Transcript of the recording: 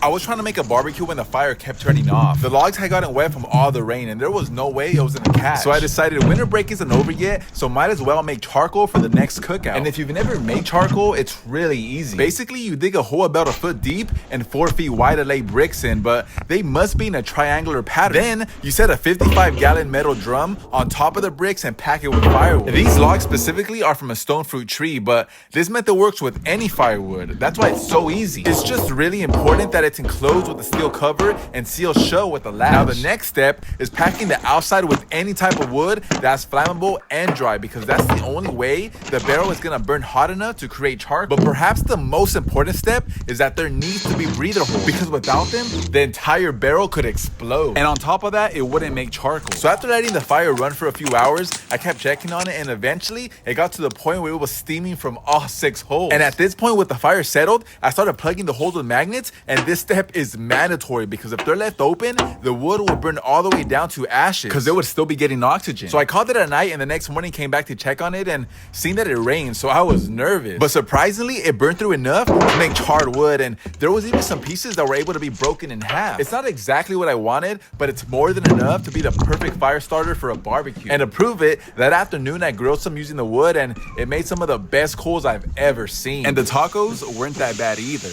I was trying to make a barbecue when the fire kept turning off. The logs had gotten wet from all the rain and there was no way it was gonna catch. So I decided winter break isn't over yet, so might as well make charcoal for the next cookout. And if you've never made charcoal, it's really easy. Basically, you dig a hole about a foot deep and 4 feet wide to lay bricks in, but they must be in a triangular pattern. Then you set a 55-gallon metal drum on top of the bricks and pack it with firewood. These logs specifically are from a stone fruit tree, but this method works with any firewood. That's why it's so easy. It's just really important that it's enclosed with a steel cover and sealed shut with a latch. Now the next step is packing the outside with any type of wood that's flammable and dry, because that's the only way the barrel is gonna burn hot enough to create charcoal. But perhaps the most important step is that there needs to be breather holes, because without them, the entire barrel could explode. And on top of that, it wouldn't make charcoal. So after letting the fire run for a few hours, I kept checking on it, and eventually it got to the point where it was steaming from all 6 holes. And at this point, with the fire settled, I started plugging the holes with magnets, and this step is mandatory because if they're left open, the wood will burn all the way down to ashes because it would still be getting oxygen. So I called it at night, and the next morning came back to check on it and seen that it rained, so I was nervous. But surprisingly, it burned through enough to make charred wood, and there was even some pieces that were able to be broken in half. It's not exactly what I wanted, but it's more than enough to be the perfect fire starter for a barbecue. And to prove it, that afternoon I grilled some using the wood, and it made some of the best coals I've ever seen. And the tacos weren't that bad either.